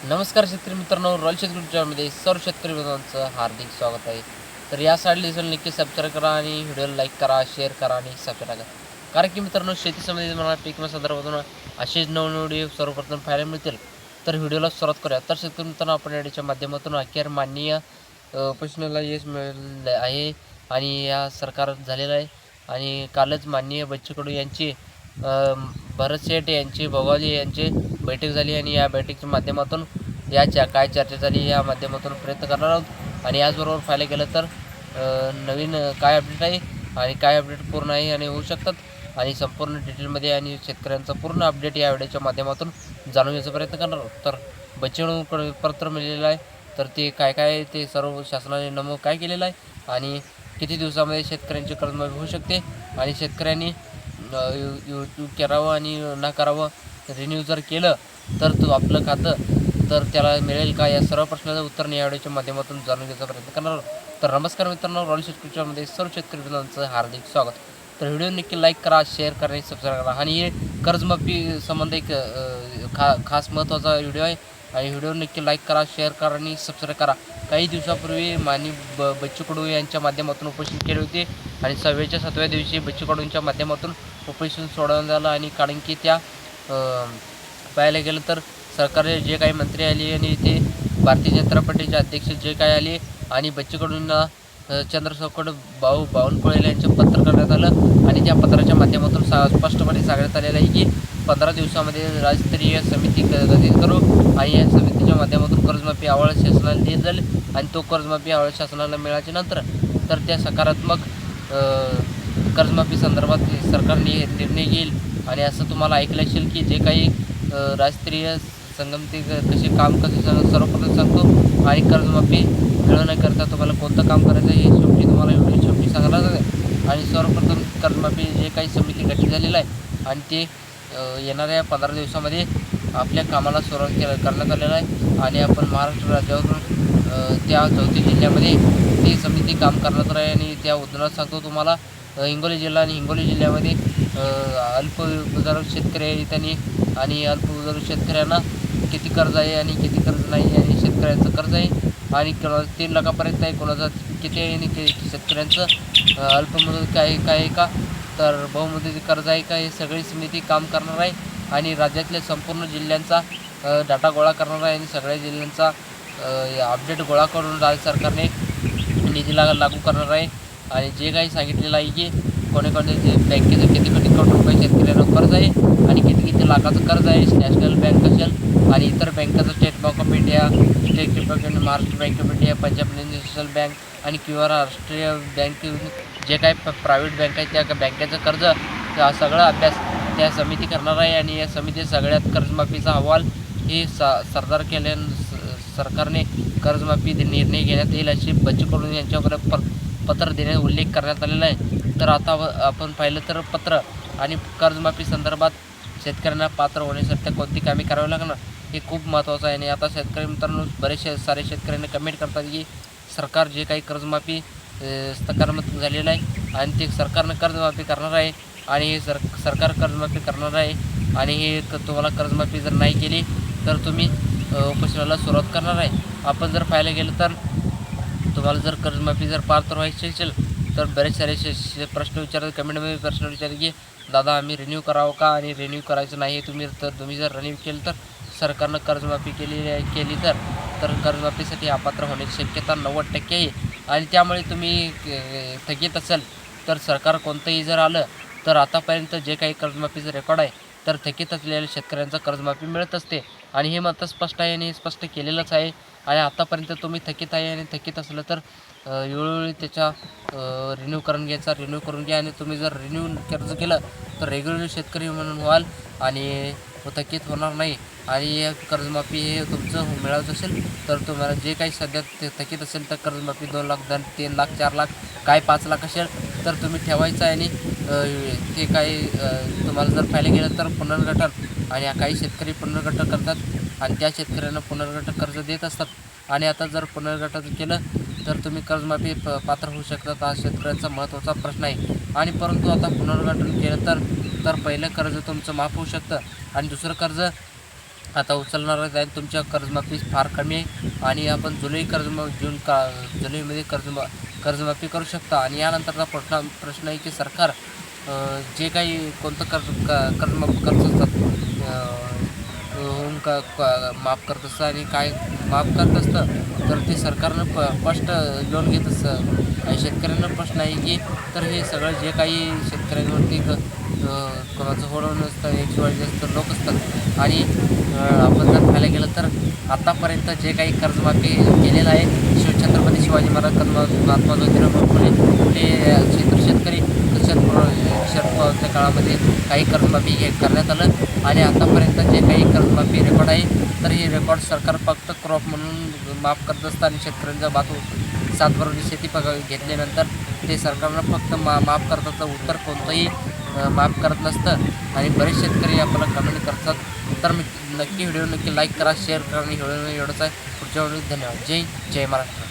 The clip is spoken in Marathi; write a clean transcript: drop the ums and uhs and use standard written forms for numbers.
नमस्कार शेतकरी मित्रांनो, रॉयल शेतकरीमध्ये सर्व शेतकरी मित्रांचं हार्दिक स्वागत आहे. तर या साईडला दिसेल नक्की सबस्क्राईब करा आणि व्हिडिओला लाईक करा, शेअर करा आणि सबस्क्राईब करा. कारण की मित्रांनो, शेती संबंधित मला पीक संदर्भातून असेच नवनवीन सर्वप्रथम पाहायला मिळतील. तर व्हिडिओला सुरुवात करूया. तर शेतकरी मित्रांनो, आपण याच्या माध्यमातून अखेर माननीय उपोषणाला यश मिळालेलं आहे आणि या सरकार झालेलं आहे. आणि कालच माननीय बच्चू कडू यांची भरत शेठ यांची भोगावले यांची बैठक झाली आणि या बैठकीच्या माध्यमातून काय चर्चा झाली या माध्यमातून प्रयत्न करणार आहोत. आणि याचबरोबर पाहायला गेलं तर नवीन काय अपडेट आहे आणि काय अपडेट पूर्ण आहे आणि होऊ शकतात आणि संपूर्ण डिटेलमध्ये आणि शेतकऱ्यांचा पूर्ण अपडेट या व्हिडिओच्या माध्यमातून जाणून घ्यायचा प्रयत्न करणार आहोत. तर बच्चूकडून पत्र मिळालेलं आहे, तर ते काय काय ते सर्व शासनाने नमूद काय केलेलं आहे आणि किती दिवसामध्ये शेतकऱ्यांची कर्जमाफी होऊ शकते आणि शेतकऱ्यांनी यूट्यूब करावं आणि न करावं, रिन्यू जर केलं तर तो आपलं खातं तर त्याला मिळेल का, या सर्व प्रश्नाचं उत्तर या व्हिडिओच्या माध्यमातून जाणून घ्यायचा प्रयत्न करणार आहोत. तर नमस्कार मित्रांनो, रॉयल शेतकरीमध्ये सर्व शेतकरी मित्रांचं हार्दिक स्वागत. तर व्हिडिओ नक्की लाईक करा, शेअर करा आणि सबस्क्राईब करा. आणि हे कर्जमाफी संबंध एक खास महत्त्वाचा व्हिडिओ आहे आणि व्हिडिओ नक्की लाईक करा, शेअर करा आणि सबस्क्राईब करा. काही दिवसापूर्वी बच्चू कडू यांच्या माध्यमातून उपोषण केले होते आणि 6व्या 7व्या दिवशी बच्चू कडूंच्या माध्यमातून उपोषण सोडवण्यात आलं. आणि कारण की त्या पाहायला गेलं तर सरकारने जे काही मंत्री आले आणि ते भारतीय जनता पार्टीचे अध्यक्ष जे काही आले आणि बच्चू कडूंना चंद्रशेखर बावनकुळे यांचं पत्र करण्यात आलं आणि त्या पत्राच्या माध्यमातून स्पष्टपणे सांगण्यात आलेलं आहे की 15 दिवसामध्ये राज्यस्तरीय समिती गठीत करू आणि या समितीच्या माध्यमातून कर्जमाफी अहवाल शासनाला दिली जाईल आणि तो कर्जमाफी अहवाल शासनाला मिळाल्याच्या नंतर तर त्या सकारात्मक कर्जमाफी संदर्भात सरकारने निर्णय घेईल. आणि असं तुम्हाला ऐकलं असेल की जे काही राष्ट्रीय संगमती कसे काम सर्वप्रथम सांगतो आणि कर्जमाफी मिळवण्याकरता तुम्हाला कोणतं काम करायचं हे शेवटी तुम्हाला एवढी शेवटी सांगणार आहे. आणि सर्वप्रथम कर्जमाफी जे काही समिती गठीत झालेलं आहे आणि ते येणाऱ्या 15 दिवसामध्ये आपल्या कामाला सुरुवात करण्यात आलेलं आहे. आणि आपण महाराष्ट्र राज्यावरून त्या 34 जिल्ह्यामध्ये ती समिती काम करण्यात आहे. आणि त्या उदाहरणात सांगतो तुम्हाला, हिंगोली जिल्हा आणि हिंगोली जिल्ह्यामध्ये अल्प उदार शेतकरी आहे त्यांनी आणि अल्प उदार शेतकऱ्यांना किती कर्ज आहे आणि किती कर्ज नाही आणि शेतकऱ्यांचं कर्ज आहे आणि 3 लाखापर्यंत आहे, कोणाचं किती आहे आणि शेतकऱ्यांचं अल्पमुदत काय आहे का तर बहुमुदती कर्ज आहे का, हे सगळी समिती काम करणार आहे. आणि राज्यातल्या संपूर्ण जिल्ह्यांचा डाटा गोळा करणार आहे आणि सगळ्या जिल्ह्यांचा अपडेट गोळा करून राज्य सरकारने निधीला लागू करणार आहे. आणि जे काही सांगितलेलं आहे की कोणत्या बँकेचं किती कोटी रुपये शेतकऱ्यांना कर्ज आहे आणि किती लाखाचं कर्ज आहे, नॅशनल बँक असेल आणि इतर बँकाचं State Bank of India, State Bank of India, Maharashtra Bank of India, Punjab National Bank आणि किंवा राष्ट्रीय बँक जे काही प्रायव्हेट बँक आहेत त्या बँकेचं कर्ज सगळा अभ्यास त्या समिती करणार आहे. आणि या समिती सगळ्यात कर्जमाफीचा अहवाल ही सरदार सरकारने कर्जमाफी निर्णय घेण्यात येईल अशी बच्चू कडू यांच्याकडे पत्र देण्यात उल्लेख करण्यात आलेला आहे. तर आता आपण पाहिलं तर पत्र आणि कर्जमाफी संदर्भात शेतकऱ्यांना पात्र होण्यासाठी कोणती कामे करावी लागणार हे खूप महत्त्वाचं आहे. आणि आता शेतकरी मित्रांनो, बरेचसे सारे शेतकऱ्यांनी कमेंट करतात की सरकार जे काही कर्जमाफी सकारात्मक झालेलं आहे आणि ते सरकारनं कर्जमाफी करणार आहे आणि हे सरकार कर्जमाफी करणार आहे आणि हे तुम्हाला कर्जमाफी जर नाही केली तर तुम्ही उपोषणाला सुरुवात करणार आहे. आपण जर पाहायला गेलं तर तुम्हाला जर कर्जमाफी जर पात्र व्हायची असेल तर बरेच सारे प्रश्न विचारतात, कमेंटमध्ये प्रश्न विचारतात की दादा आम्ही रिन्यू करावं का आणि रिन्यू करायचं नाही तुम्ही जर रिन्यू केलं तर सरकारनं कर्जमाफी केली तर कर्जमाफीसाठी अपात्र होण्याची शक्यता 90% आहे. आणि त्यामुळे तुम्ही थकीत असाल तर सरकार कोणतंही जर आलं तर आतापर्यंत जे काही कर्जमाफीचं रेकॉर्ड आहे तर थकीत असलेल्या शेतकऱ्यांचा कर्जमाफी मिळत असते आणि हे मत स्पष्ट आहे आणि हे स्पष्ट केलेलंच आहे. आणि आतापर्यंत तुम्ही थकीत आहे आणि थकीत असलं तर वेळोवेळी त्याचा रिन्यू करून घ्या आणि तुम्ही जर रिन्यू कर्ज केलं तर रेग्युलर शेतकरी म्हणून व्हाल आणि थकीत होणार नाही. आणि कर्जमाफी हे तुमचं मिळायचं असेल तर तुम्हाला जे काही सध्या ते थकीत असेल तर कर्जमाफी 2 लाख 3 लाख 4 लाख काय 5 लाख असेल तर तुम्ही ठेवायचं आहे. आणि ते काही तुम्हाला जर पाहायला गेलं तर पुनर्गठन आणि काही शेतकरी पुनर्गठन करतात आणि त्या शेतकऱ्यांना पुनर्गठन कर्ज देत असतात. आणि आता जर पुनर्गठन केलं तर तुम्ही कर्जमाफी पात्र होऊ शकतात, हा शेतकऱ्यांचा महत्त्वाचा प्रश्न आहे. आणि परंतु आता पुनर्गठन केलं तर पहिलं कर्ज तुमचं माफ होऊ शकतं आणि दुसरं कर्ज आता उचलणार आहे. तुमच्या कर्जमाफी फार कमी आहे आणि आपण जुलैमध्ये कर्जमाफी करू शकता. आणि यानंतरचा प्रश्न आहे की सरकार जे काही कोणतं कर्ज असतात माफ करत असतं आणि काय माफ करत असतं तर ते सरकारनं फर्स्ट लोन घेत असतं. आणि शेतकऱ्यांना प्रश्न आहे की तर हे सगळं जे काही शेतकऱ्यांवरती कोणाचं होणं नसतं, एक जास्त लोक असतात. आणि आपण जर पाहायला गेलं तर आतापर्यंत जे काही कर्जमाफी केलेलं आहे छत्रपती शिवाजी महाराज महात्मा ज्योतिराव फुले ते शेतकरी शरद काळामध्ये काही कर्जमाफी करण्यात आलं. आणि आतापर्यंत जे काही कर्जमाफी रेकॉर्ड आहे तर हे रेकॉर्ड सरकार फक्त क्रॉप म्हणून माफ करत असतं. आणि शेतकऱ्यांचा 7 शेती घेतल्यानंतर ते सरकारनं फक्त माफ करताचं उत्तर कोणतंही माफ करत नसतं. आणि बरेच शेतकरी आपल्याला कमेंट करतात. तर नक्की व्हिडिओ लाईक करा, शेअर करा आणि व्हिडिओ एवढंच आहे. पुढच्या व्हिडिओ धन्यवाद. जय महाराष्ट्र.